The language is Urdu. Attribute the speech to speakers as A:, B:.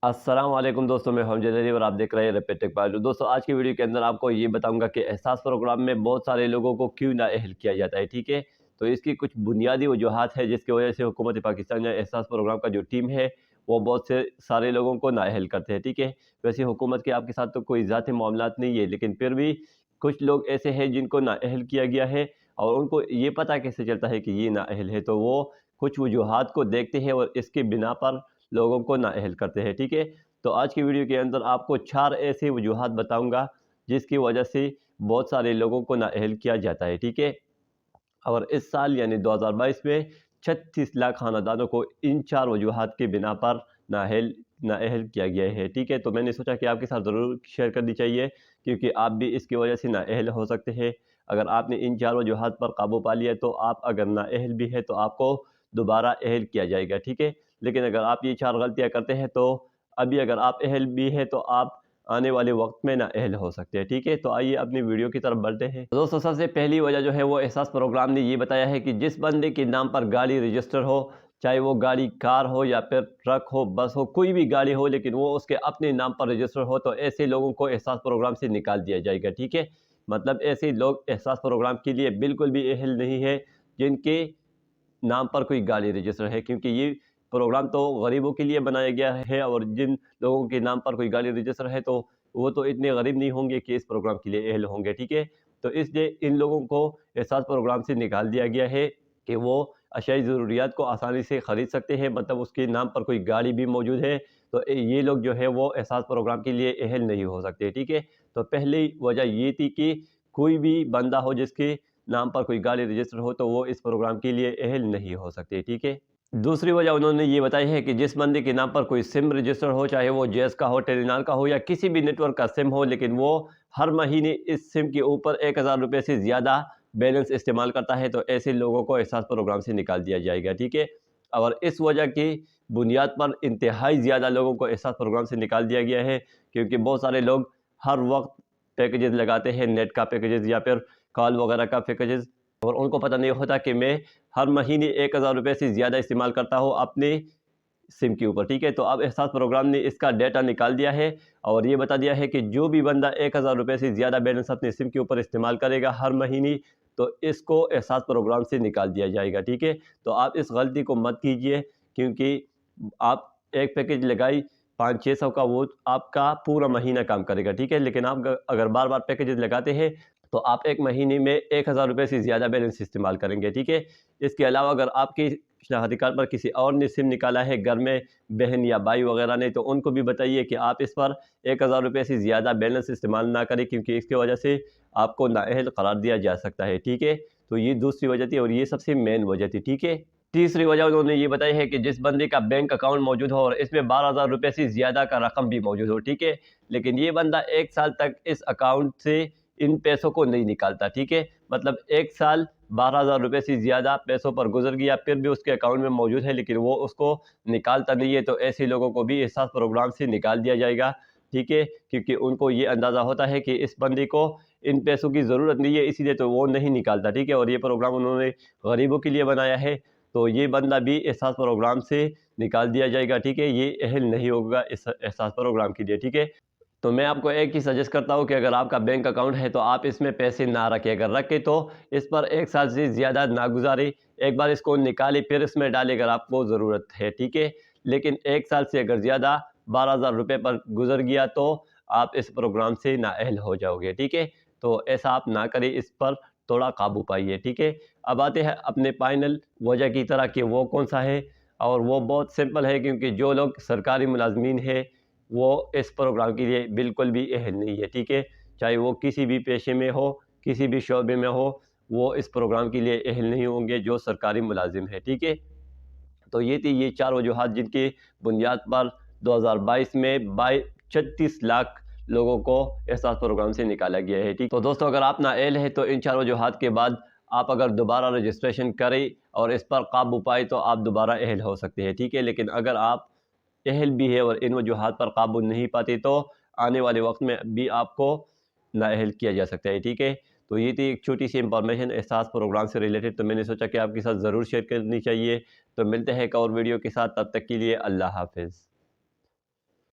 A: السلام علیکم دوستوں، میں ہم جلیلی اور آپ دیکھ رہے ہیں ریپیٹ ٹیک پالو۔ دوستوں آج کی ویڈیو کے اندر آپ کو یہ بتاؤں گا کہ احساس پروگرام میں بہت سارے لوگوں کو کیوں نااہل کیا جاتا ہے، ٹھیک ہے؟ تو اس کی کچھ بنیادی وجوہات ہیں جس کی وجہ سے حکومت پاکستان یا احساس پروگرام کا جو ٹیم ہے وہ بہت سے سارے لوگوں کو نااہل کرتے ہیں، ٹھیک ہے؟ ویسے حکومت کے آپ کے ساتھ تو کوئی ذاتی معاملات نہیں ہے، لیکن پھر بھی کچھ لوگ ایسے ہیں جن کو نااہل کیا گیا ہے، اور ان کو یہ پتہ کیسے چلتا ہے کہ یہ نااہل ہے، تو وہ کچھ وجوہات کو دیکھتے ہیں اور اس کی بنا پر لوگوں کو نااہل کرتے ہیں، ٹھیک ہے؟ تو آج کی ویڈیو کے اندر آپ کو 4 ایسے وجوہات بتاؤں گا جس کی وجہ سے بہت سارے لوگوں کو نااہل کیا جاتا ہے، ٹھیک ہے؟ اور اس سال یعنی 2022 میں 36 لاکھ خاندانوں کو ان 4 وجوہات کی بنا پر نااہل کیا گیا ہے، ٹھیک ہے؟ تو میں نے سوچا کہ آپ کے ساتھ ضرور شیئر کرنی چاہیے، کیونکہ آپ بھی اس کی وجہ سے نااہل ہو سکتے ہیں۔ اگر آپ نے ان 4 وجوہات پر قابو پا لیا تو آپ اگر نااہل بھی ہے تو آپ کو دوبارہ اہل کیا جائے گا، ٹھیک ہے؟ لیکن اگر آپ یہ 4 غلطیاں کرتے ہیں تو ابھی اگر آپ اہل بھی ہے تو آپ آنے والے وقت میں نااہل ہو سکتے ہیں، ٹھیک ہے؟ تو آئیے اپنی ویڈیو کی طرف بڑھتے ہیں۔ دوستوں سب سے پہلی وجہ جو ہے وہ احساس پروگرام نے یہ بتایا ہے کہ جس بندے کے نام پر گاڑی رجسٹر ہو، چاہے وہ گاڑی کار ہو یا پھر ٹرک ہو، بس ہو، کوئی بھی گاڑی ہو، لیکن وہ اس کے اپنے نام پر رجسٹر ہو، تو ایسے لوگوں کو احساس پروگرام سے نکال دیا جائے گا، ٹھیک ہے؟ مطلب ایسے لوگ احساس پروگرام کے لیے بالکل بھی اہل نہیں ہے جن کے نام پر کوئی گاڑی رجسٹر ہے، کیونکہ یہ پروگرام تو غریبوں کے لیے بنایا گیا ہے، اور جن لوگوں کے نام پر کوئی گاڑی رجسٹر ہے تو وہ تو اتنے غریب نہیں ہوں گے کہ اس پروگرام کے لیے اہل ہوں گے، ٹھیک ہے؟ تو اس لیے ان لوگوں کو احساس پروگرام سے نکال دیا گیا ہے کہ وہ اشیائی ضروریات کو آسانی سے خرید سکتے ہیں، مطلب اس کے نام پر کوئی گاڑی بھی موجود ہے تو یہ لوگ جو ہے وہ احساس پروگرام کے لیے اہل نہیں ہو سکتے، ٹھیک ہے؟ تو پہلی وجہ یہ تھی کہ کوئی بھی بندہ ہو جس کے نام پر کوئی گاڑی رجسٹر ہو تو وہ اس پروگرام کے لیے اہل نہیں ہو سکتے، ٹھیک ہے؟ دوسری وجہ انہوں نے یہ بتائی ہے کہ جس بندے کے نام پر کوئی سم رجسٹر ہو، چاہے وہ جیس کا ہو، ٹیلی نار کا ہو یا کسی بھی نیٹ ورک کا سم ہو، لیکن وہ ہر مہینے اس سم کے اوپر 1000 روپے سے زیادہ بیلنس استعمال کرتا ہے تو ایسے لوگوں کو احساس پروگرام سے نکال دیا جائے گا، ٹھیک ہے؟ اور اس وجہ کی بنیاد پر انتہائی زیادہ لوگوں کو احساس پروگرام سے نکال دیا گیا ہے، کیونکہ بہت سارے لوگ ہر وقت پیکیجز لگاتے ہیں، نیٹ کا پیکیجز یا پھر کال وغیرہ کا پیکیجز، اور ان کو پتہ نہیں ہوتا کہ میں ہر مہینے 1000 روپے سے زیادہ استعمال کرتا ہوں اپنے سم کے اوپر، ٹھیک ہے؟ تو اب احساس پروگرام نے اس کا ڈیٹا نکال دیا ہے اور یہ بتا دیا ہے کہ جو بھی بندہ 1000 روپے سے زیادہ بیلنس اپنے سم کے اوپر استعمال کرے گا ہر مہینے تو اس کو احساس پروگرام سے نکال دیا جائے گا، ٹھیک ہے؟ تو آپ اس غلطی کو مت کیجئے، کیونکہ آپ ایک پیکیج لگائی 500-600 کا، وہ آپ کا پورا مہینہ کام کرے گا، ٹھیک ہے؟ لیکن آپ اگر بار بار پیکیجز لگاتے ہیں تو آپ ایک مہینے میں 1000 روپے سے زیادہ بیلنس استعمال کریں گے، ٹھیک ہے؟ اس کے علاوہ اگر آپ کی شناختی کارڈ پر کسی اور نے سم نکالا ہے، گھر میں بہن یا بھائی وغیرہ نے، تو ان کو بھی بتائیے کہ آپ اس پر 1000 روپے سے زیادہ بیلنس استعمال نہ کریں، کیونکہ اس کی وجہ سے آپ کو نااہل قرار دیا جا سکتا ہے، ٹھیک ہے؟ تو یہ دوسری وجہ تھی اور یہ سب سے مین وجہ تھی، ٹھیک ہے؟ تیسری وجہ انہوں نے یہ بتائی ہے کہ جس بندے کا بینک اکاؤنٹ موجود ہو اور اس میں 12000 روپے سے زیادہ کا رقم بھی موجود ہو، ٹھیک ہے؟ لیکن یہ بندہ 1 سال تک اس اکاؤنٹ سے ان پیسوں کو نہیں نکالتا، ٹھیک ہے؟ مطلب 1 سال 12000 روپے سے زیادہ پیسوں پر گزر گیا، پھر بھی اس کے اکاؤنٹ میں موجود ہے لیکن وہ اس کو نکالتا نہیں ہے، تو ایسے لوگوں کو بھی احساس پروگرام سے نکال دیا جائے گا، ٹھیک ہے؟ کیونکہ ان کو یہ اندازہ ہوتا ہے کہ اس بندے کو ان پیسوں کی ضرورت نہیں ہے، اسی لیے تو وہ نہیں نکالتا، ٹھیک ہے؟ اور یہ پروگرام انہوں نے غریبوں کے لیے بنایا ہے، تو یہ بندہ بھی احساس پروگرام سے نکال دیا جائے گا، ٹھیک ہے؟ یہ اہل نہیں ہوگا اس احساس پروگرام کے لیے، ٹھیک ہے؟ تو میں آپ کو ایک ہی سجیسٹ کرتا ہوں کہ اگر آپ کا بینک اکاؤنٹ ہے تو آپ اس میں پیسے نہ رکھیں، اگر رکھیں تو اس پر 1 سال سے زیادہ نہ گزاریں، ایک بار اس کو نکالیں پھر اس میں ڈالیں اگر آپ کو ضرورت ہے، ٹھیک ہے؟ لیکن 1 سال سے اگر زیادہ 12000 روپے پر گزر گیا تو آپ اس پروگرام سے نااہل ہو جاؤ گے، ٹھیک ہے؟ تو ایسا آپ نہ کریں، اس پر تھوڑا قابو پائیے، ٹھیک ہے؟ اب آتے ہیں اپنے فائنل وجہ کی طرح کہ وہ کون سا ہے، اور وہ بہت سمپل ہے، کیونکہ جو لوگ سرکاری ملازمین ہیں وہ اس پروگرام کے لیے بالکل بھی اہل نہیں ہے، ٹھیک ہے؟ چاہے وہ کسی بھی پیشے میں ہو، کسی بھی شعبے میں ہو، وہ اس پروگرام کے لیے اہل نہیں ہوں گے جو سرکاری ملازم ہے، ٹھیک ہے؟ تو یہ تھی یہ 4 وجوہات جن کی بنیاد پر 2022 میں 36 لاکھ لوگوں کو احساس پروگرام سے نکالا گیا ہے، ٹھیک؟ تو دوستو اگر آپ نااہل ہیں تو ان 4 وجوہات کے بعد آپ اگر دوبارہ رجسٹریشن کریں اور اس پر قابو پائے تو آپ دوبارہ اہل ہو سکتے ہیں، ٹھیک ہے؟ لیکن اگر آپ اہل بھی ہے اور ان وجوہات پر قابو نہیں پاتے تو آنے والے وقت میں بھی آپ کو نااہل کیا جا سکتا ہے، ٹھیک ہے؟ تو یہ تھی ایک چھوٹی سی انفارمیشن احساس پروگرام سے ریلیٹڈ، تو میں نے سوچا کہ آپ کے ساتھ ضرور شیئر کرنی چاہیے۔ تو ملتے ہیں ایک اور ویڈیو کے ساتھ، تب تک کے لیے اللہ حافظ۔